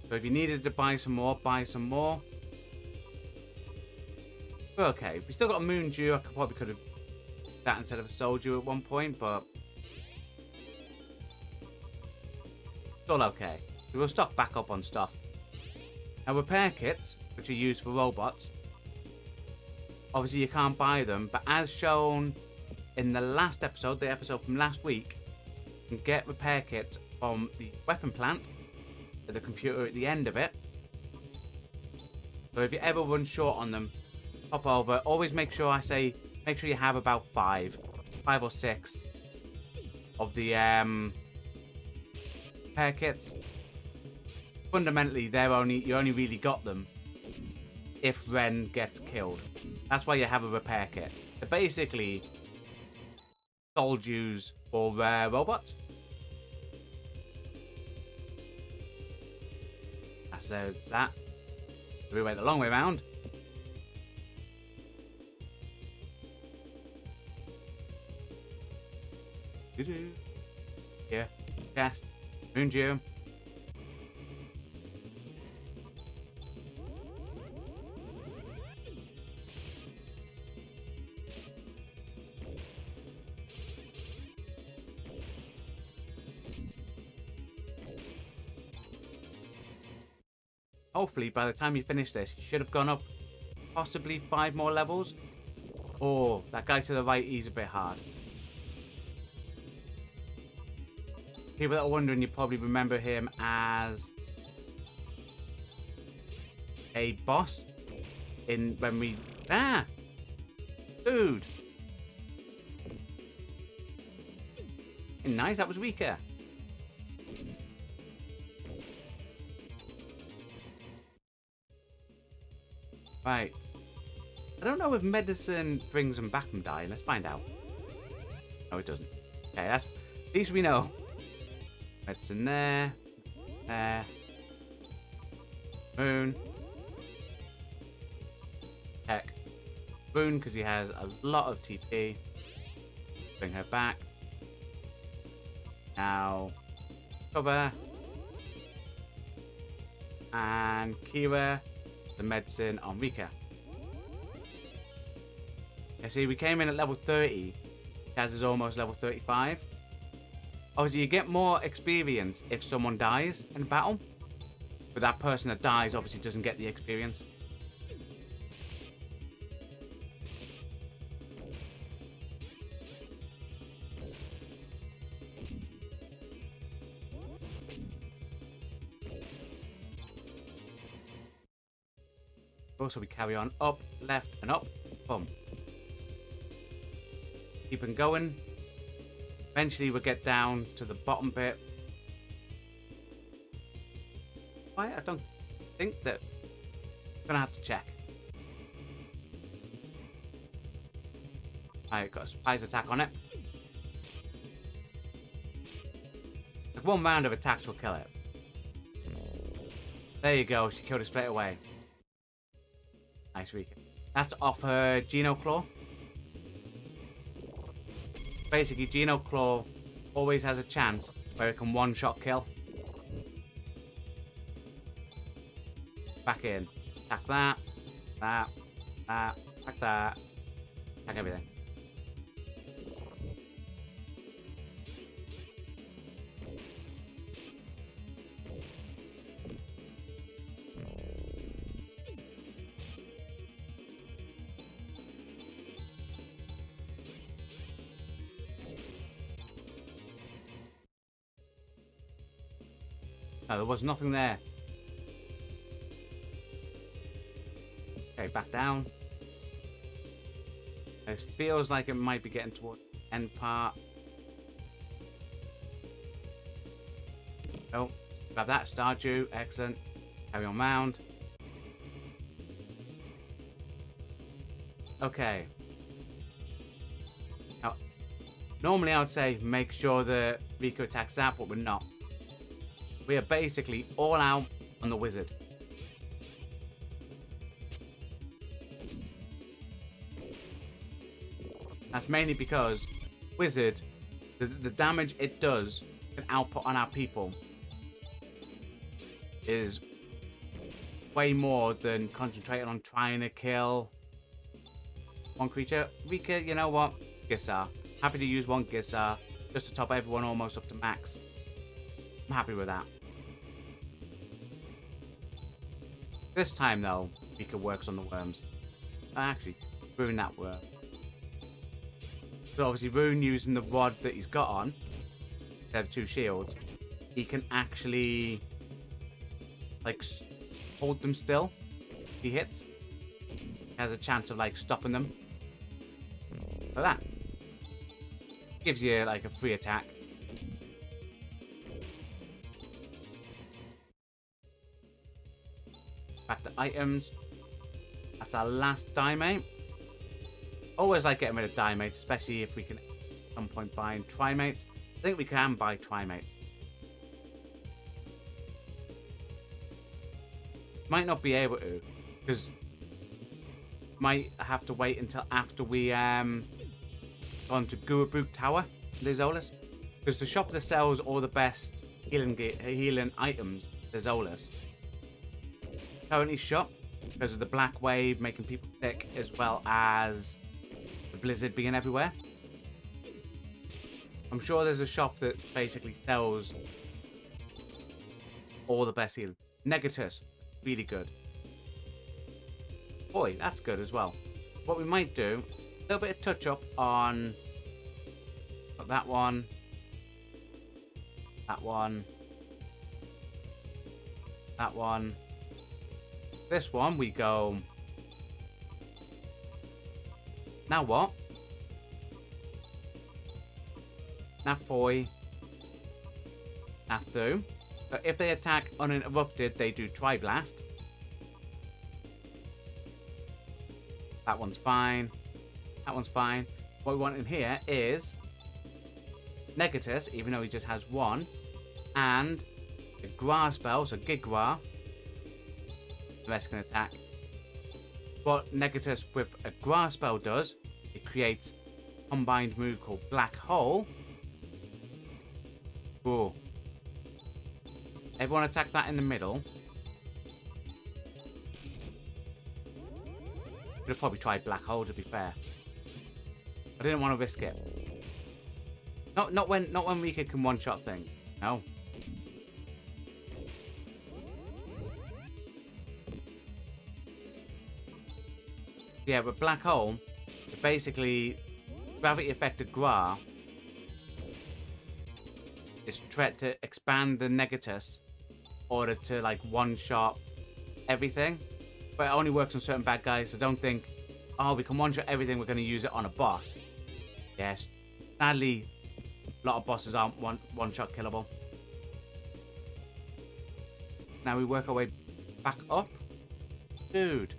So if you needed to buy some more, buy some more. But okay, we still got a Moon Dew. I probably could have that instead of a Soul Dew at one point, but still okay. We will stock back up on stuff. Now repair kits, which are used for robots, obviously you can't buy them, but as shown in the last episode, the episode from last week, you can get repair kits from the weapon plant at the computer at the end of it. So if you ever run short on them, pop over. Always make sure you have about five or six of the repair kits. Fundamentally, you only really got them if Ren gets killed. That's why you have a repair kit. They're basically soul Jews for robots. There's that. We went the long way around. Here, chest, Moon Dew. Hopefully, by the time you finish this, you should have gone up possibly 5 more levels. Oh, that guy to the right, he's a bit hard. People that are wondering, you probably remember him as a boss in when we... Ah! Dude! Nice, that was weaker. Right. I don't know if medicine brings them back from dying. Let's find out. No, it doesn't. Okay, that's... At least we know. Medicine there. There. Moon. Heck. Boone, because he has a lot of TP. Bring her back. Now... Cover. And Kira. The medicine on Rika. Yeah, see, we came in at level 30. Kaz is almost level 35. Obviously, you get more experience if someone dies in battle. But that person that dies obviously doesn't get the experience. So we carry on up, left, and up. Boom. Keeping going. Eventually we'll get down to the bottom bit. Why? I don't think that... I'm gonna have to check. Alright, got a surprise attack on it. Like 1 round of attacks will kill it. There you go, she killed it straight away. Nice recap. That's off her Geno Claw. Basically, Geno Claw always has a chance where it can one-shot kill. Back in. Attack that. Attack that. Attack everything. No, there was nothing there. Okay, back down. It feels like it might be getting towards the end part. Oh, grab that. Stardew. Excellent. Carry on round. Okay. Now, normally I would say make sure the Rico attacks that, but we're not. We are basically all out on the wizard. That's mainly because wizard, the damage it does can output on our people is way more than concentrating on trying to kill one creature. Rika, you know what? Gissar. Happy to use 1 Gissar just to top everyone almost up to max. I'm happy with that. This time though, Rika works on the worms. Actually, ruin that worm. So obviously Rune using the rod that he's got on, they're the 2 shields, he can actually like hold them still if he hits. He has a chance of like stopping them. Like that. Gives you like a free attack. Back to items. That's our last Diemate. Always like getting rid of Diemates, especially if we can at some point buy Trimates. I think we can buy Trimates. Might not be able to, because might have to wait until after we gone to Gurabuk Tower, the Zolas. Because the shop that sells all the best healing items, the Zolas, currently shut because of the black wave making people sick, as well as the blizzard being everywhere. I'm sure there's a shop that basically sells all the best healing. Negatus, really good. Boy, that's good as well. What we might do, a little bit of touch up on that one, that one, that one. This one we go. Now what? Now Foy. Now Thu. But if they attack uninterrupted, they do Tri-Blast. That one's fine. That one's fine. What we want in here is Negatus, even though he just has 1, and a Gra spell, so Gigra. The rest can attack. What Negatus with a Gra spell does, it creates a combined move called Black Hole. Ooh. Everyone attack that in the middle. Could have probably tried Black Hole, to be fair. I didn't want to risk it. Not when Rika can one-shot things. No. Yeah, but Black Hole, it basically gravity affected Gra is tried to expand the Negatus in order to like one-shot everything. But it only works on certain bad guys, so don't think, oh, we can one-shot everything, we're going to use it on a boss. Yes. Sadly, a lot of bosses aren't one-shot killable. Now we work our way back up. Dude.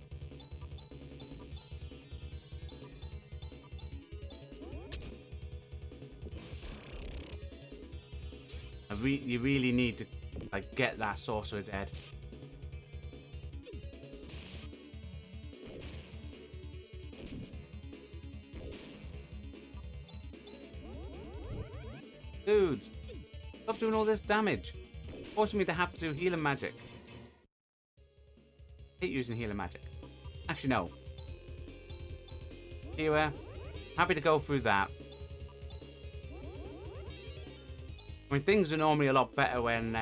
You really need to like get that sorcerer dead. Dude, stop doing all this damage. Forcing me to have to do healing magic. Hate using healing magic. Actually, no. Here, happy to go through that. I mean, things are normally a lot better when,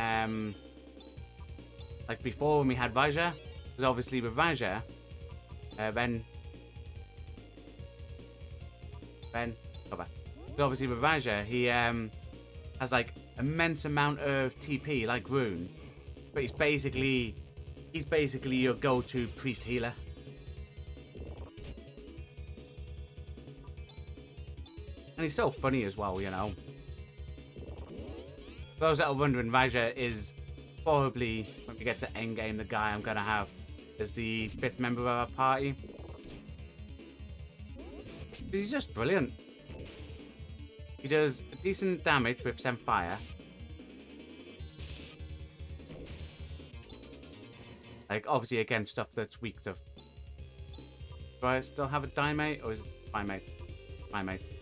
like before when we had Vaja. Because obviously with Vaja, Ben, go back. Because obviously with Vaja, he has like immense amount of TP, like Rune. But he's basically your go-to priest healer. And he's so funny as well, you know. For those that are wondering, Vaja is probably, when we get to endgame, the guy I'm going to have as the 5th member of our party. He's just brilliant. He does decent damage with Send Fire. Like, obviously, against stuff that's weak to... Do I still have a Dimate? Or is it Primate? Primate.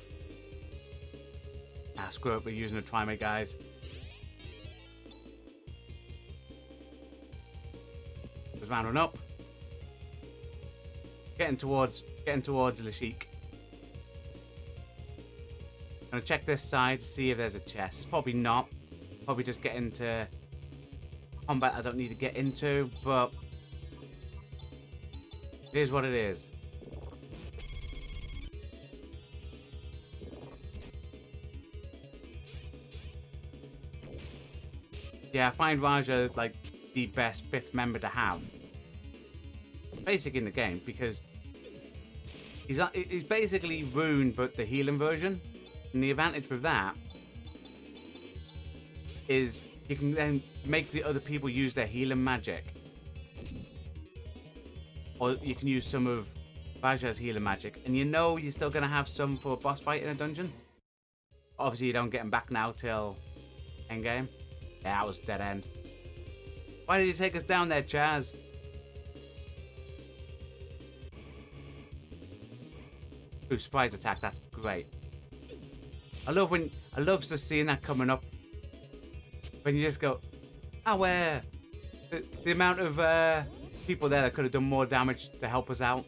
Ah, screw it, we're using a Trimate, guys. Just rounding up. Getting towards Lashik. Gonna check this side to see if there's a chest. It's probably not. Probably just get into combat I don't need to get into, but it is what it is. Yeah, I find Raja like the best 5th member to have. Basic in the game because he's basically Rune but the healing version. And the advantage with that is you can then make the other people use their healing magic. Or you can use some of Vaja's healing magic. And you know you're still going to have some for a boss fight in a dungeon. Obviously you don't get them back now till endgame. Yeah, that was dead end. Why did you take us down there, Chaz? Ooh, surprise attack, that's great. I love just seeing that coming up. When you just go, oh, where? The amount of people there that could have done more damage to help us out.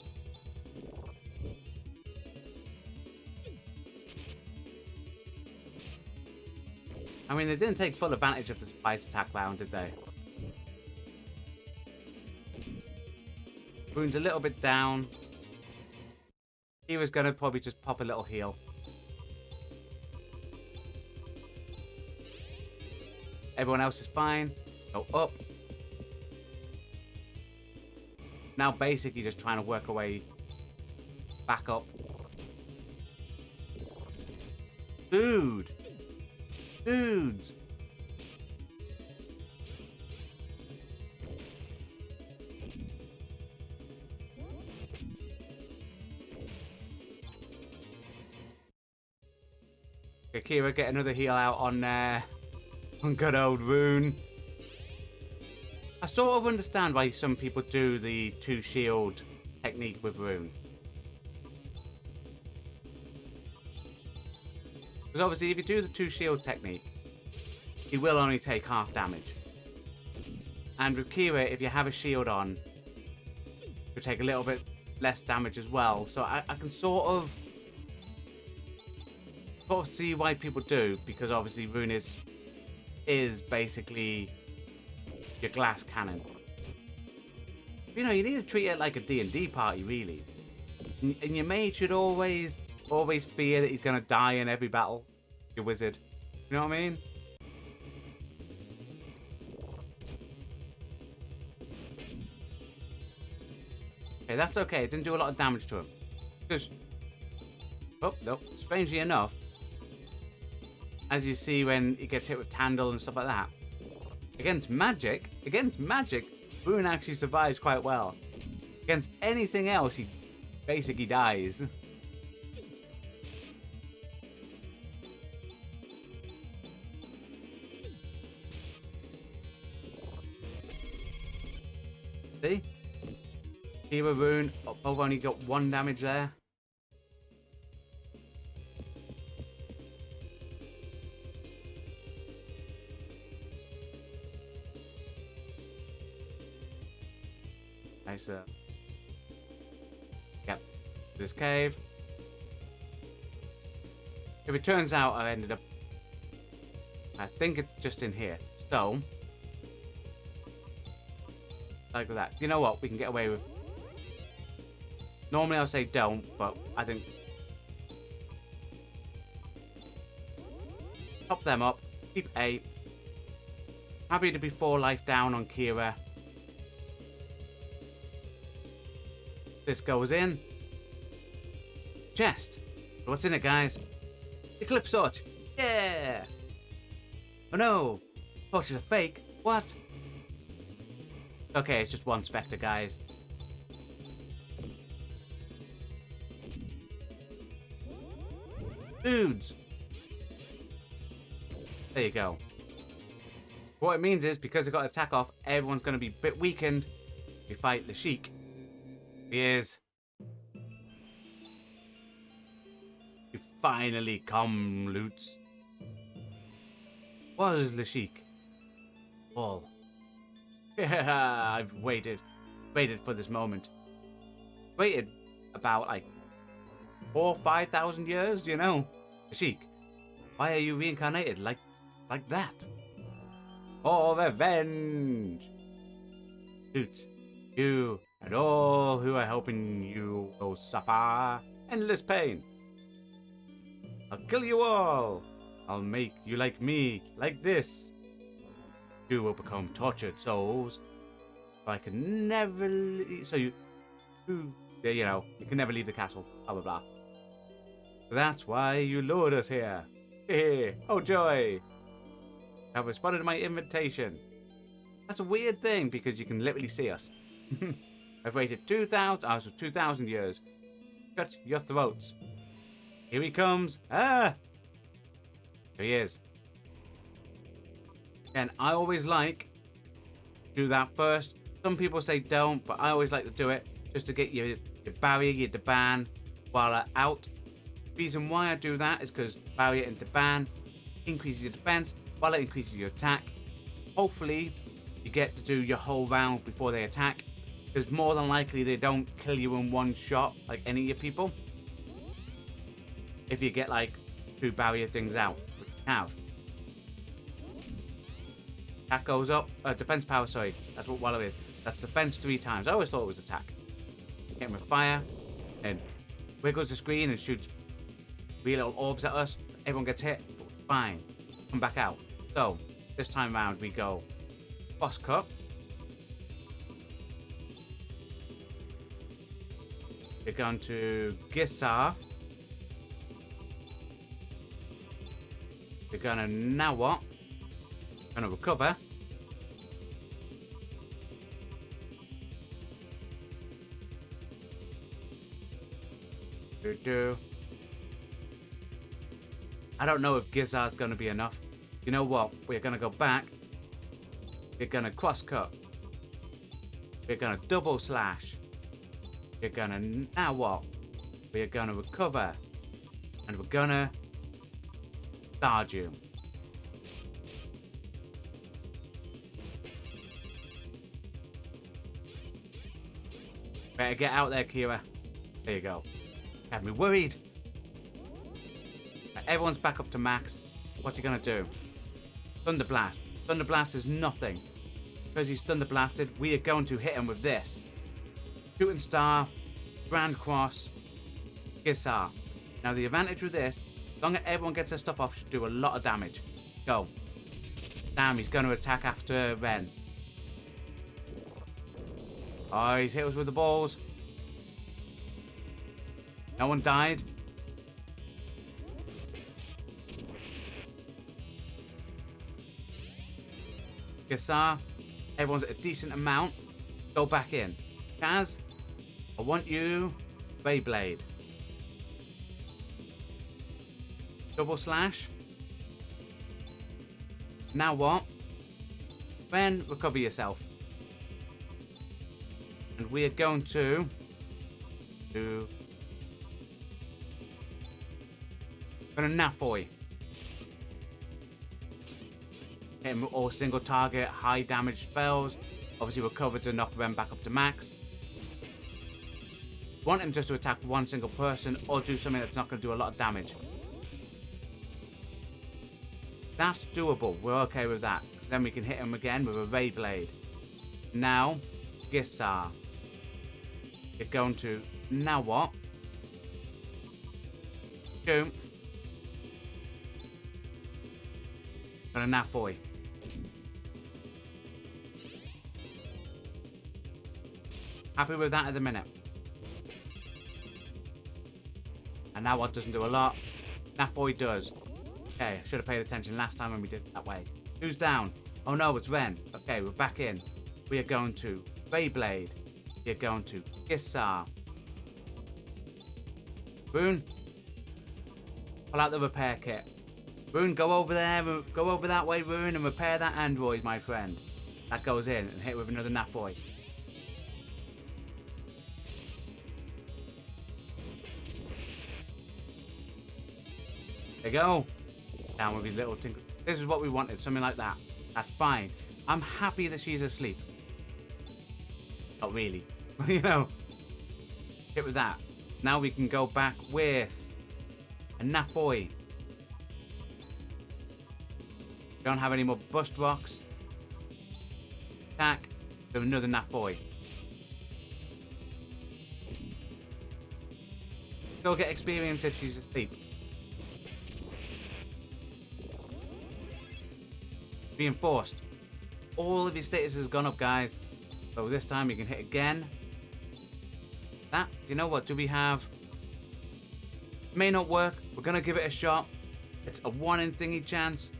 I mean, they didn't take full advantage of the surprise attack round, did they? Rune's a little bit down. He was going to probably just pop a little heal. Everyone else is fine. Go up. Now basically just trying to work our way back up. Dude. Dudes. Okay, Kira, get another heal out on good old Rune. I sort of understand why some people do the 2 shield technique with Rune. Because obviously if you do the 2 shield technique, he will only take half damage. And with Kira, if you have a shield on, you'll take a little bit less damage as well. So I can sort of see why people do, because obviously Rune is basically your glass cannon. You know, you need to treat it like a D&D party, really. And your mage should always fear that he's going to die in every battle. Your wizard. You know what I mean? Okay, that's okay. It didn't do a lot of damage to him. Just Oh, no. Strangely enough, as you see when he gets hit with Tandle and stuff like that, against magic, Boone actually survives quite well. Against anything else, he basically dies. See? Kira, Rune, both only got 1 damage there. Nice. Yep. This cave. If it turns out I think it's just in here. So, like that. You know what? We can get away with. Normally I'll say don't, but I think top them up. Keep 8. Happy to be 4 life down on Kira. This goes in. Chest. What's in it, guys? Eclipse torch. Yeah. Oh no. Torch is a fake. What? Okay, it's just 1 Spectre, guys. Dudes. There you go. What it means is, because I got attack off, everyone's going to be a bit weakened. We fight the Sheik. He is. You finally come, Lutz. What is the Sheik? All. Yeah, I've waited for this moment. Waited about like 4,000-5,000 years, you know. Sheik, why are you reincarnated like that? For revenge. Lutz, you and all who are helping you will suffer endless pain. I'll kill you all. I'll make you like me, like this. You will become tortured souls. So I can never leave. So you know, you can never leave the castle. Blah blah blah. That's why you lured us here. Oh joy! Have responded to my invitation. That's a weird thing because you can literally see us. I've waited 2,000 years. Cut your throats. Here he comes. Ah! Here he is. And I always like to do that first. Some people say don't, but I always like to do it just to get your barrier, your Daban, while out. The reason why I do that is because barrier and Daban increases your defense while it increases your attack. Hopefully, you get to do your whole round before they attack, because more than likely they don't kill you in 1 shot like any of your people. If you get like 2 barrier things out, which you have. Attack goes up. Defense power, sorry. That's what Wallow is. That's defense 3 times. I always thought it was attack. Hit him with fire. And wiggles the screen and shoots 3 little orbs at us. Everyone gets hit. Fine. Come back out. So, this time round we go boss cut. We're going to Gissar. We're gonna now what? Gonna recover. I don't know if Gizzard's gonna be enough. You know what? We're gonna go back. We're gonna cross cut. We're gonna double slash. We're gonna now what? We're gonna recover. And we're gonna Stardew. Better get out there, Kira. There you go. Had me worried. Right, everyone's back up to max. What's he gonna do? Thunder Blast. Thunder Blast is nothing. Because he's Thunder Blasted, we are going to hit him with this. Shooting Star, Grand Cross, Gissar. Now the advantage with this, as long as everyone gets their stuff off, should do a lot of damage. Go. Damn, he's going to attack after Ren. Oh, he's hit us with the balls. No one died. Gassar, everyone's at a decent amount. Go back in. Kaz, I want you. Beyblade. Double slash. Now what? Then recover yourself. And we are going to gonna Nafoy. Hit him with all single target, high damage spells. Obviously recover to knock Ren back up to max. Want him just to attack one single person or do something that's not going to do a lot of damage. That's doable. We're okay with that. Then we can hit him again with a Ray Blade. Now, Gissar. You're going to... Now what? Boom. And a Nafoy. Happy with that at the minute. And now what doesn't do a lot. Nafoy does. Okay, I should have paid attention last time when we did it that way. Who's down? Oh no, it's Ren. Okay, we're back in. We are going to Beyblade. We are going to Gissar. Boone. Pull out the repair kit. Boone, go over there. Go over that way, Boone, and repair that android, my friend. That goes in and hit with another Nafoy. There you go. Down with his little tinkle. This is what we wanted, something like that. That's fine. I'm happy that she's asleep. Not really. You know. Hit with that. Now we can go back with a Nafoy. Don't have any more bust rocks. Attack with another Nafoy. Go get experience if she's asleep. Reinforced. All of your status has gone up, guys. So this time you can hit again. That, do you know what? Do we have... May not work. We're going to give it a shot. It's a 1 in thingy chance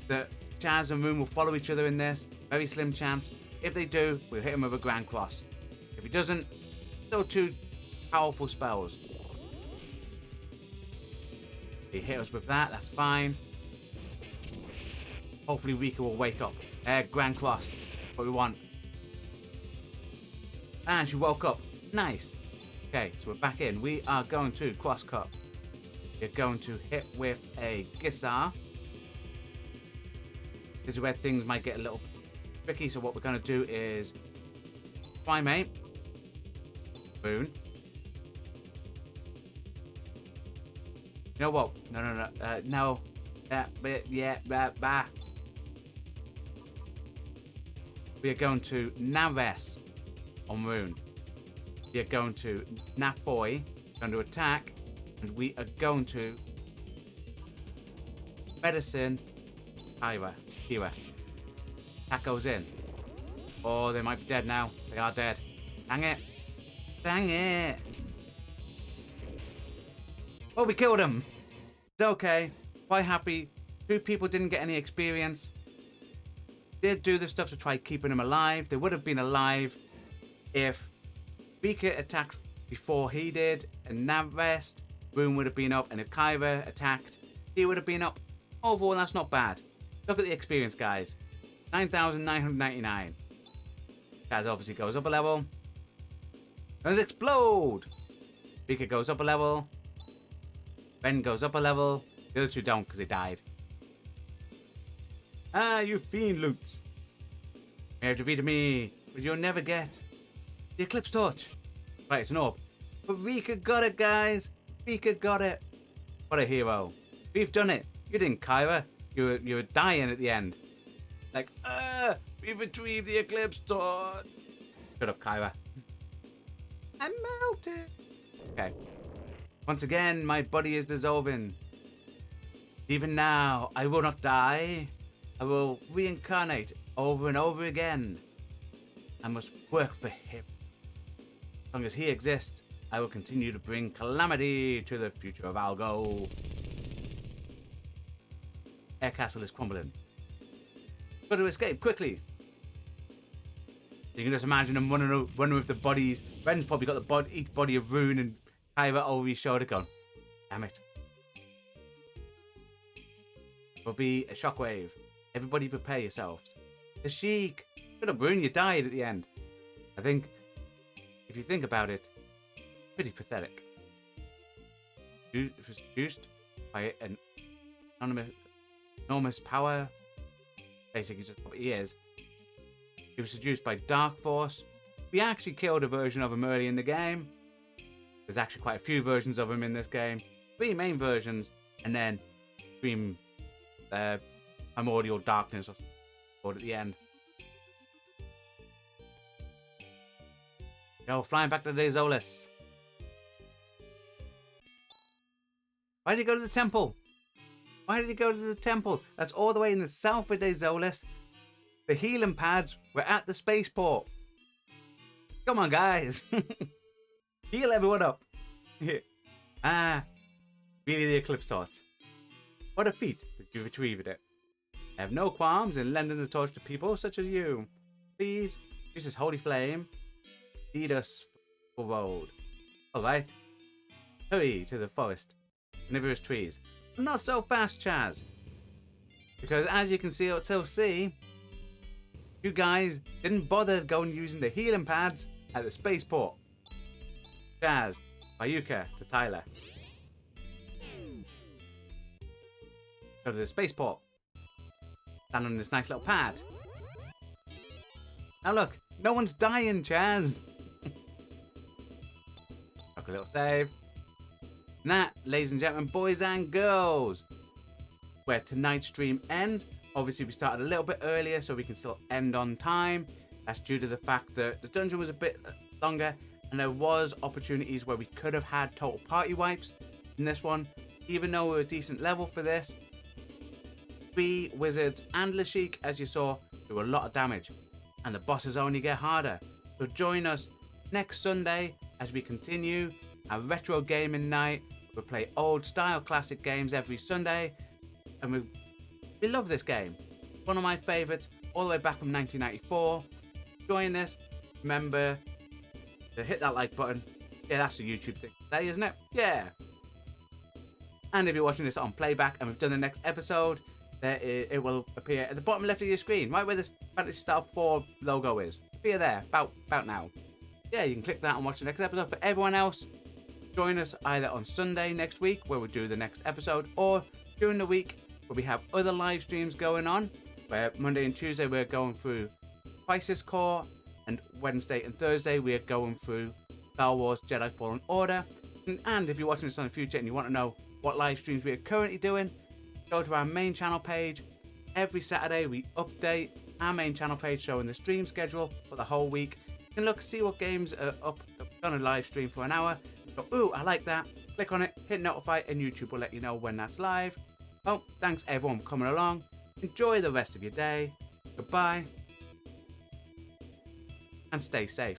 that Chaz and Moon will follow each other in this. Very slim chance. If they do, we'll hit him with a Grand Cross. If he doesn't, still 2 powerful spells. He hit us with that. That's fine. Hopefully Rika will wake up. Grand Cross. What we want. And she woke up. Nice. Okay, so we're back in. We are going to cross cut. We're going to hit with a Gissar. This is where things might get a little tricky. So what we're going to do is Primate. Boone. You know what? No. Yeah. We are going to Nares on Moon. We are going to Nafoy, going to attack, and we are going to Medicine Kira. Attack goes in. Oh, they might be dead now. They are dead. Dang it. Dang it. Well, we killed him. It's okay. Quite happy. 2 people didn't get any experience. Did do the stuff to try keeping him alive. They would have been alive if Rika attacked before he did, and Navrest, Boone would have been up, and if Kyra attacked, he would have been up. Overall, that's not bad. Look at the experience, guys. 9,999. Kaz obviously goes up a level. Let's explode! Rika goes up a level. Ben goes up a level. The other 2 don't because they died. Ah, you fiend loots. You have to beat me, but you'll never get the Eclipse Torch. Right, it's an orb. But Rika got it, guys. Rika got it. What a hero. We've done it. You didn't, Kyra. You were dying at the end. Like, we've retrieved the Eclipse Torch. Shut up, Kyra. I'm melted. Okay. Once again, my body is dissolving. Even now, I will not die. I will reincarnate over and over again. I must work for him. As long as he exists, I will continue to bring calamity to the future of Algo. Air Castle is crumbling. Got to escape quickly. You can just imagine them running with the bodies. Ren's probably got each body of Rune and Kyra over his shoulder going, damn it. Will be a shockwave. Everybody prepare yourselves. The Sheik. Shut up, Rune, you died at the end. I think, if you think about it, pretty pathetic. It was produced by an enormous power. Basically just what he is. He was seduced by Dark Force. We actually killed a version of him early in the game. There's actually quite a few versions of him in this game. 3 main versions, and then 3 primordial darkness or at the end. Yo, flying back to the Dezolis. Why did he go to the temple? Why did he go to the temple? That's all the way in the south of Dezolis. The healing pads were at the spaceport. Come on, guys. Heal everyone up. Really the Eclipse Torch. What a feat that you've achieved it. I have no qualms in lending the torch to people such as you. Please, use this holy flame. Lead us for the road. Alright. Hurry to the forest. Carnivorous trees. Not so fast, Chaz. Because as you can see, you guys didn't bother going using the healing pads at the spaceport. Chaz, Bayuka to Tyler. Go to the spaceport. Stand on this nice little pad. Now look, no one's dying, Chaz. Took a little save. And that, ladies and gentlemen, boys and girls, where tonight's stream ends. Obviously, we started a little bit earlier so we can still end on time. That's due to the fact that the dungeon was a bit longer and there was opportunities where we could have had total party wipes in this one. Even though we were a decent level for this, 3 wizards and Lashik, as you saw, do a lot of damage. And the bosses only get harder. So join us next Sunday as we continue our retro gaming night. We play old style classic games every Sunday. And we love this game. One of my favourites, all the way back from 1994. Join this. Remember to hit that like button. Yeah, that's the YouTube thing today, isn't it? Yeah. And if you're watching this on playback and we've done the next episode, it will appear at the bottom left of your screen, right where this Phantasy Star 4 logo is. Appear there, about now. Yeah, you can click that and watch the next episode. For everyone else, join us either on Sunday next week, where we'll do the next episode, or during the week, where we have other live streams going on, where Monday and Tuesday we're going through Crisis Core, and Wednesday and Thursday we are going through Star Wars Jedi Fallen Order. And if you're watching this on the future and you want to know what live streams we are currently doing, go to our main channel page. Every Saturday we update our main channel page showing the stream schedule for the whole week. You can see what games are up on a live stream for an hour. Go, ooh, I like that. Click on it, hit notify, and YouTube will let you know when that's live. Well, thanks everyone for coming along. Enjoy the rest of your day. Goodbye. And stay safe.